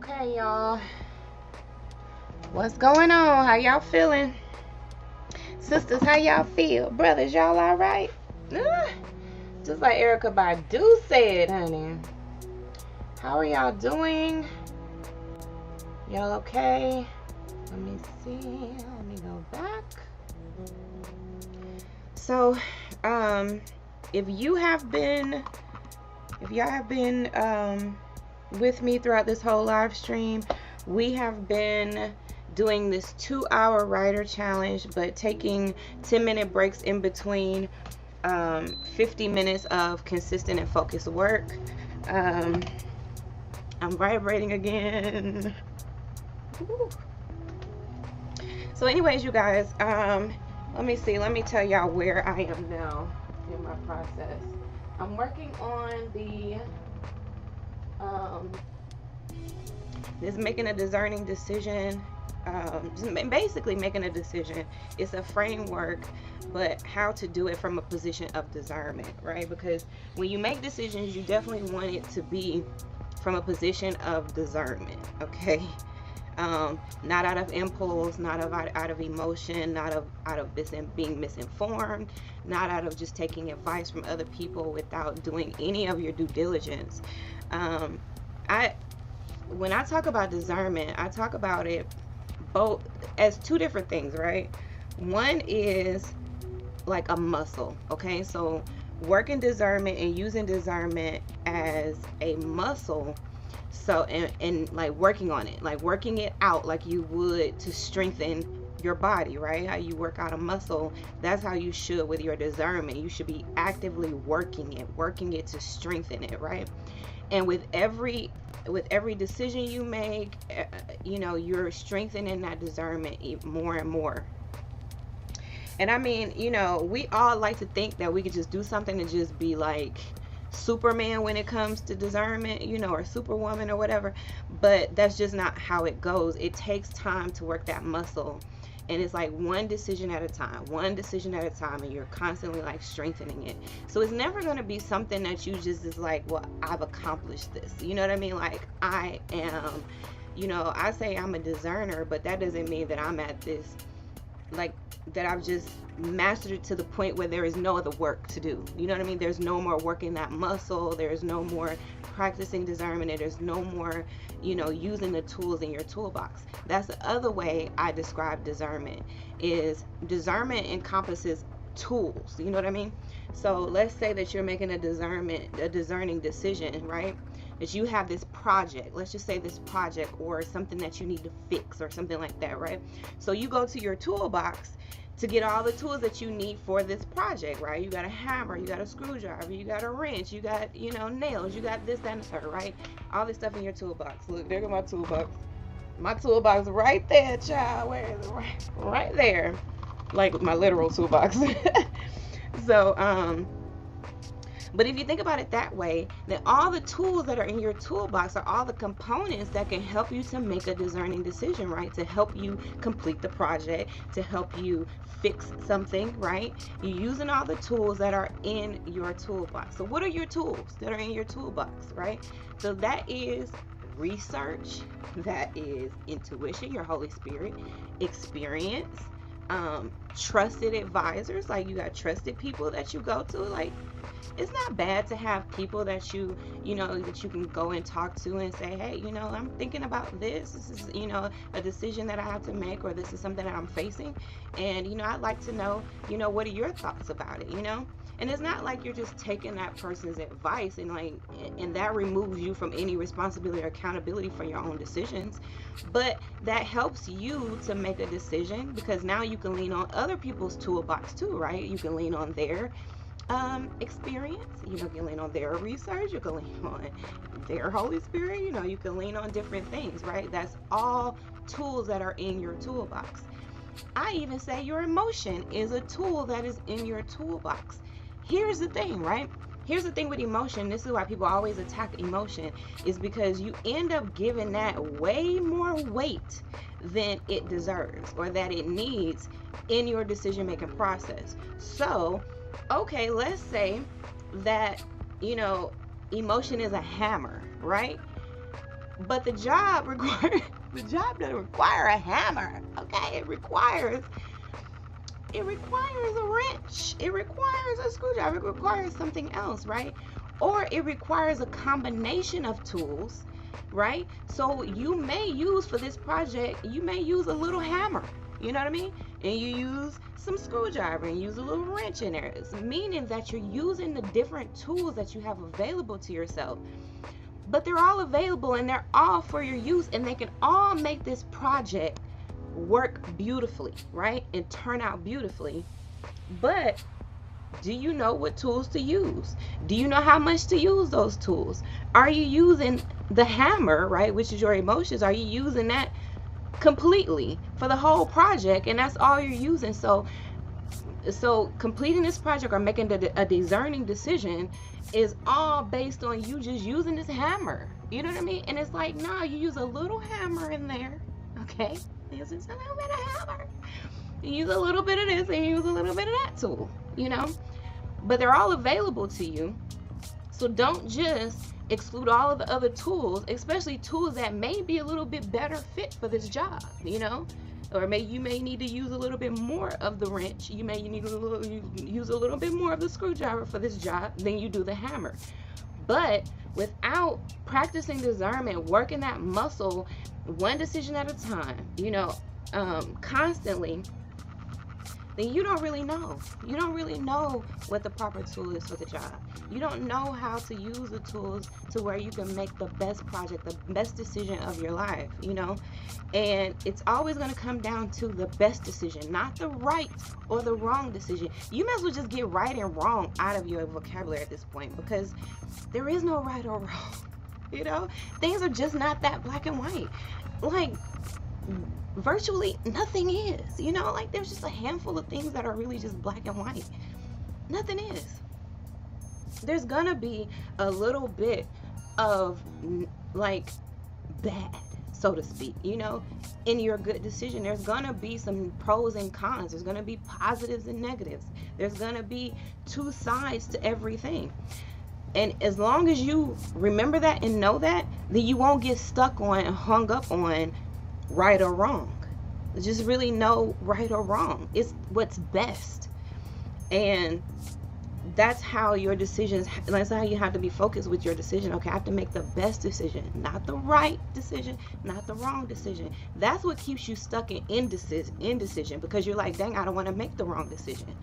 Okay, y'all. What's going on? How y'all feeling? Sisters, how y'all feel? Brothers, y'all alright? Just like Erykah Badu said, honey. How are y'all doing? Y'all okay? Let me see. Let me go back. So, if y'all have been with me throughout this whole live stream, we have been doing this 2-hour writer challenge, but taking 10-minute breaks in between, 50 minutes of consistent and focused work. I'm vibrating again. Woo. So anyways, you guys, let me see. Let me tell y'all where I am now in my process. I'm working on the this making a discerning decision. Basically making a decision. It's a framework, but how to do it from a position of discernment, right? Because when you make decisions, you definitely want it to be from a position of discernment, okay? Not out of impulse, not out of emotion, not out of being misinformed, not out of just taking advice from other people without doing any of your due diligence. When I talk about discernment, I talk about it both as two different things, right? One is like a muscle, okay? So working discernment and using discernment as a muscle. So and like working on it, like working it out like you would to strengthen your body, right? How you work out a muscle, that's how you should with your discernment. You should be actively working it to strengthen it, right? And with every decision you make, you're strengthening that discernment more and more. And I mean, we all like to think that we could just do something and just be like Superman when it comes to discernment, or Superwoman or whatever, but that's just not how it goes. It takes time to work that muscle, and it's like one decision at a time, and you're constantly like strengthening it. So it's never going to be something that you just is like, well, I've accomplished this, you know what I mean? Like I am, I say I'm a discerner, but that doesn't mean that I'm at this, like, that I've just mastered it to the point where there is no other work to do. You know what I mean? There's no more working that muscle. There's no more practicing discernment. And there's no more, using the tools in your toolbox. That's the other way I describe discernment. Is discernment encompasses tools. You know what I mean? So let's say that you're making a discerning decision, right? That you have this project, let's just say this project or something that you need to fix or something like that, right? So you go to your toolbox to get all the tools that you need for this project, right? You got a hammer, you got a screwdriver, you got a wrench, you got, nails, you got this, that, and the third, right? All this stuff in your toolbox. Look, there goes my toolbox. My toolbox right there, child. Where is it? Right there. Like my literal toolbox. So, but if you think about it that way, then all the tools that are in your toolbox are all the components that can help you to make a discerning decision, right? To help you complete the project, to help you fix something, right? You're using all the tools that are in your toolbox. So what are your tools that are in your toolbox, right? So that is research, that is intuition, your Holy Spirit, experience, trusted advisors, like you got trusted people that you go to. Like, it's not bad to have people that that you can go and talk to and say, hey, I'm thinking about this is a decision that I have to make, or this is something that I'm facing, and I'd like to know what are your thoughts about it, and it's not like you're just taking that person's advice and that removes you from any responsibility or accountability for your own decisions, but that helps you to make a decision, because now you can lean on other people's toolbox too, right? You can lean on their experience, you can lean on their research, you can lean on their Holy Spirit, you can lean on different things, right? That's all tools that are in your toolbox. I even say your emotion is a tool that is in your toolbox. Here's the thing, right? Here's the thing with emotion. This is why people always attack emotion, is because you end up giving that way more weight than it deserves or that it needs in your decision making process. So, okay, let's say that, emotion is a hammer, right? But the job requires the job doesn't require a hammer. Okay, it requires a wrench. It requires a screwdriver. It requires something else, right? Or it requires a combination of tools, right? So you may use for this project, you may use a little hammer, you know what I mean? And you use some screwdriver and use a little wrench in there. It's meaning that you're using the different tools that you have available to yourself. But they're all available and they're all for your use, and they can all make this project work beautifully, right? And turn out beautifully. But do you know what tools to use? Do you know how much to use those tools? Are you using the hammer, right, which is your emotions? Are you using that completely for the whole project, and that's all you're using? So completing this project or making a discerning decision is all based on you just using this hammer. You know what I mean? And it's like, no, you use a little hammer in there, okay? Use just a little bit of hammer. You use a little bit of this and you use a little bit of that tool, you know? But they're all available to you. So don't just exclude all of the other tools, especially tools that may be a little bit better fit for this job, you know? Or you may need to use a little bit more of the wrench. You may need to use a little bit more of the screwdriver for this job than you do the hammer. But without practicing discernment, working that muscle one decision at a time, you know, constantly, then you don't really know. You don't really know what the proper tool is for the job. You don't know how to use the tools to where you can make the best project, the best decision of your life, you know? And it's always going to come down to the best decision, not the right or the wrong decision. You might as well just get right and wrong out of your vocabulary at this point, because there is no right or wrong, you know? Things are just not that black and white. Like, virtually nothing is, you know, like there's just a handful of things that are really just black and white. Nothing is. There's gonna be a little bit of like bad, so to speak, you know, in your good decision. There's gonna be some pros and cons. There's gonna be positives and negatives. There's gonna be two sides to everything. And as long as you remember that and know that, then you won't get stuck on and hung up on right or wrong. Just really know right or wrong. It's what's best. And that's how your decisions, that's how you have to be focused with your decision. Okay, I have to make the best decision, not the right decision, not the wrong decision. That's what keeps you stuck in indecision, because you're like, dang, I don't want to make the wrong decision.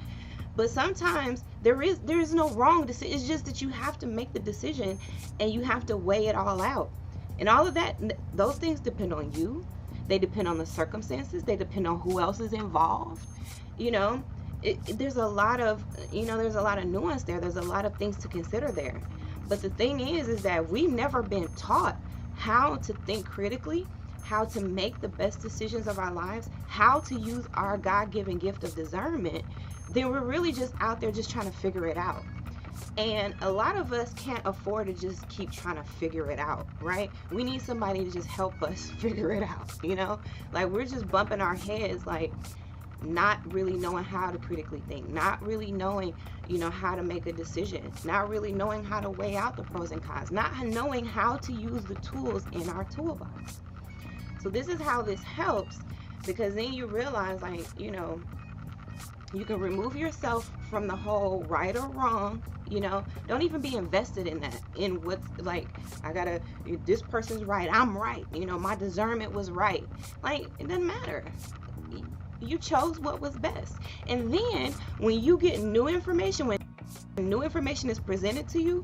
But sometimes there is no wrong decision. It's just that you have to make the decision and you have to weigh it all out. And all of that, those things depend on you. They depend on the circumstances. They depend on who else is involved. You know, there's a lot of, you know, there's a lot of nuance there. There's a lot of things to consider there. But the thing is that we've never been taught how to think critically, how to make the best decisions of our lives, how to use our God-given gift of discernment. Then we're really just out there just trying to figure it out. And a lot of us can't afford to just keep trying to figure it out, right? We need somebody to just help us figure it out, you know? Like, we're just bumping our heads, like, not really knowing how to critically think, not really knowing, you know, how to make a decision, not really knowing how to weigh out the pros and cons, not knowing how to use the tools in our toolbox. So this is how this helps, because then you realize, like, you know, you can remove yourself from the whole right or wrong, you know. Don't even be invested in that, in what's like, this person's right, I'm right, you know, my discernment was right. Like, it doesn't matter. You chose what was best. And then when you get new information, when new information is presented to you,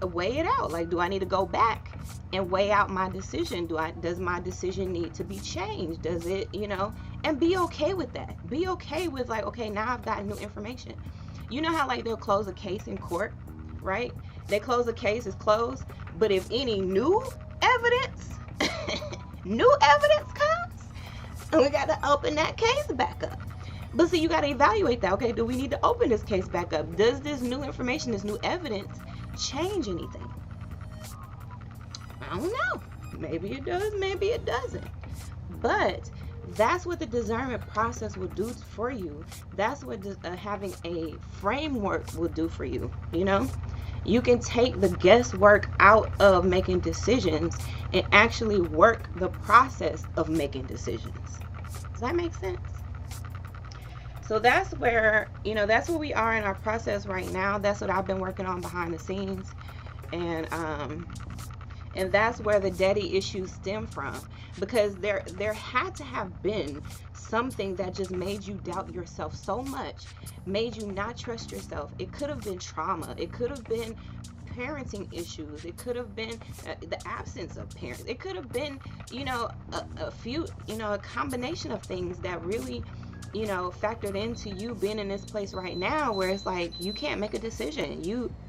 weigh it out. Like, do I need to go back and weigh out my decision? Does my decision need to be changed? Does it, you know? And be okay with that. Be okay with, like, okay, now I've got new information. You know how, like, they'll close a case in court, right? They close a case, it's closed. But if any new evidence, new evidence comes, we got to open that case back up. But see, you got to evaluate that. Okay, do we need to open this case back up? Does this new information, this new evidence, change anything? I don't know. Maybe it does, maybe it doesn't. But that's what the discernment process will do for you. That's what having a framework will do for you, you know? You can take the guesswork out of making decisions and actually work the process of making decisions. Does that make sense? So that's where, that's where we are in our process right now. That's what I've been working on behind the scenes. And that's where the daddy issues stem from, because there had to have been something that just made you doubt yourself so much, made you not trust yourself. It could have been trauma. It could have been parenting issues. It could have been the absence of parents. It could have been, a few, a combination of things that really, factored into you being in this place right now where it's like you can't make a decision.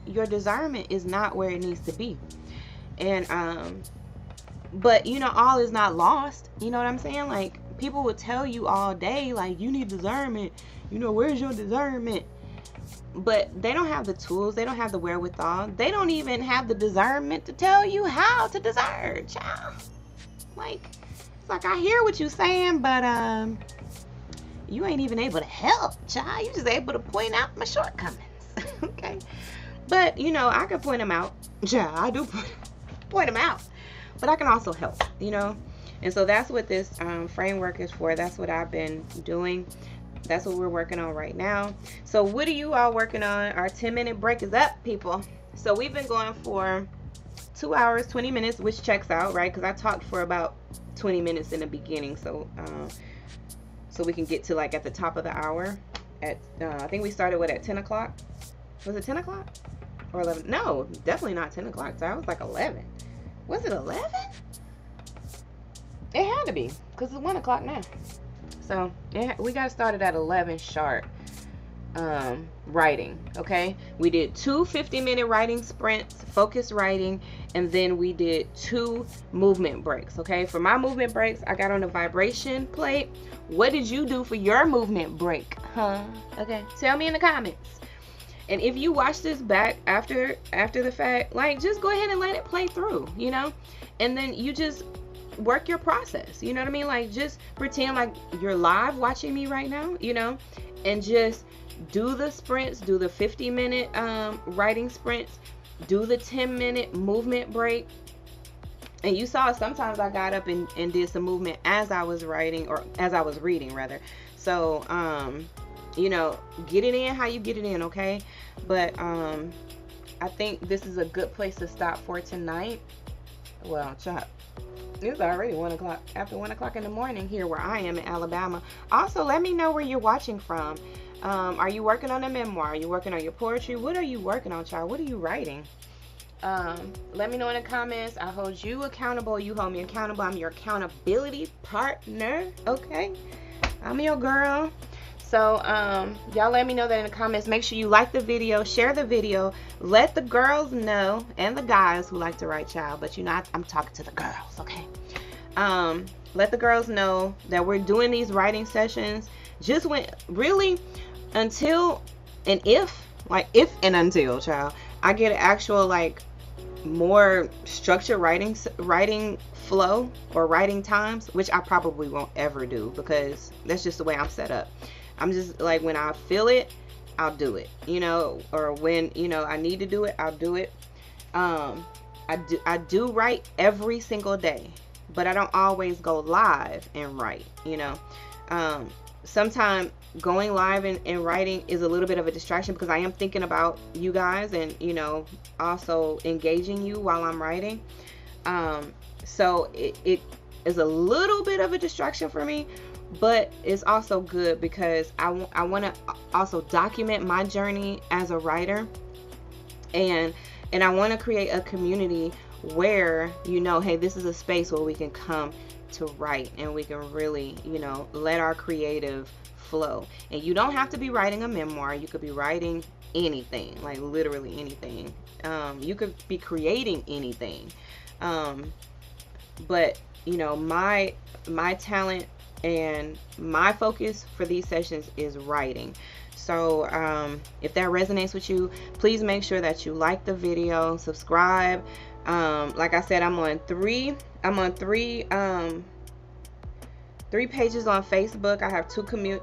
Your discernment is not where it needs to be. And but all is not lost. You know what I'm saying? Like, people would tell you all day, like, you need discernment, where's your discernment? But they don't have the tools, they don't have the wherewithal, they don't even have the discernment to tell you how to discern, child. Like, it's like, I hear what you're saying, but you ain't even able to help, child. You just able to point out my shortcomings. Okay, but I can point them out. Yeah, I do point them out, but I can also help, and so that's what this framework is for. That's what I've been doing. That's what we're working on right now. So what are you all working on? Our 10-minute break is up, people. So we've been going for 2 hours 20 minutes, which checks out, right? Because I talked for about 20 minutes in the beginning, so so we can get to like at the top of the hour at I think we started at 10 o'clock. Was it 10 o'clock or 11? No, definitely not 10 o'clock. So I was like 11. Was it 11? It had to be, because it's 1 o'clock now. So yeah, we got started at 11 sharp. Writing. Okay, we did 2 50-minute writing sprints, focus writing, and then we did 2 movement breaks. Okay, for my movement breaks, I got on a vibration plate. What did you do for your movement break? Okay, tell me in the comments. And if you watch this back after the fact, like, just go ahead and let it play through, and then you just work your process. You know what I mean? Like, just pretend like you're live watching me right now, and just do the sprints, do the 50-minute writing sprints, do the 10-minute movement break. And you saw sometimes I got up and did some movement as I was writing, or as I was reading rather. So get it in how you get it in, okay? But I think this is a good place to stop for tonight. Well, chop. It's already 1 o'clock, after 1 o'clock in the morning here where I am in Alabama. Also, let me know where you're watching from. Are you working on a memoir? Are you working on your poetry? What are you working on, child? What are you writing? Let me know in the comments. I hold you accountable. You hold me accountable. I'm your accountability partner. Okay, I'm your girl. So y'all let me know that in the comments. Make sure you like the video, share the video, let the girls know, and the guys who like to write, child, but I'm talking to the girls, okay? Let the girls know that we're doing these writing sessions just really until and if and until, child, I get an actual like more structured writing flow or writing times, which I probably won't ever do, because that's just the way I'm set up. I'm just like, when I feel it, I'll do it, or when I need to do it, I'll do it. I do write every single day, but I don't always go live and write. Sometimes going live and writing is a little bit of a distraction, because I am thinking about you guys and also engaging you while I'm writing. So it is a little bit of a distraction for me, but it's also good because I want to also document my journey as a writer, and I want to create a community where hey, this is a space where we can come to write and we can really let our creative flow. And you don't have to be writing a memoir. You could be writing anything, like literally anything. You could be creating anything, but my talent and my focus for these sessions is writing. So if that resonates with you, please make sure that you like the video, subscribe. Like I said, I'm on three 3 pages on Facebook. I have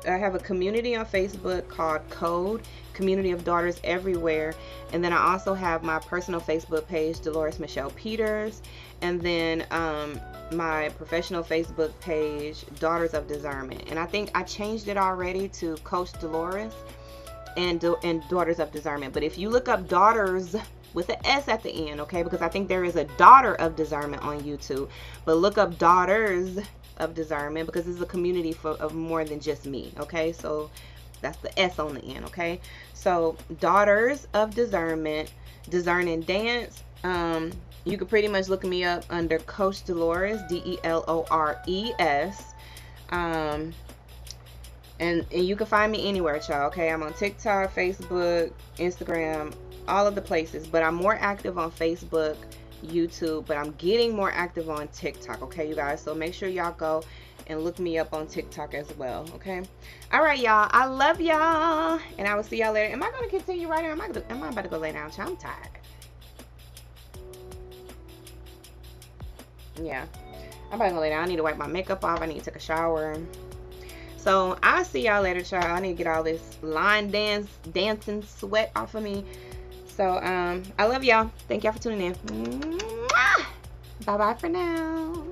I have a community on Facebook called Code, Community of Daughters Everywhere. And then I also have my personal Facebook page, Delores Michelle Peters. And then my professional Facebook page, Daughters of Discernment. And I think I changed it already to Coach Delores and Daughters of Discernment. But if you look up Daughters with an S at the end, okay, because I think there is a Daughter of Discernment on YouTube, but look up Daughters of Discernment because this is a community of more than just me, okay? So that's the S on the end, okay? So Daughters of Discernment, Discern and Dance. You can pretty much look me up under Coach Delores, Delores. And you can find me anywhere, y'all, okay? I'm on TikTok, Facebook, Instagram, all of the places, but I'm more active on Facebook, YouTube, but I'm getting more active on TikTok, okay, you guys? So make sure y'all go and look me up on TikTok as well, okay? All right, y'all. I love y'all, and I will see y'all later. Am I going to continue right here? Am I about to go lay down, y'all? I'm tired. Yeah, I'm about to go lay down. I need to wipe my makeup off. I need to take a shower. So I'll see y'all later, child. I need to get all this dancing sweat off of me. So I love y'all. Thank y'all for tuning in. Bye bye for now.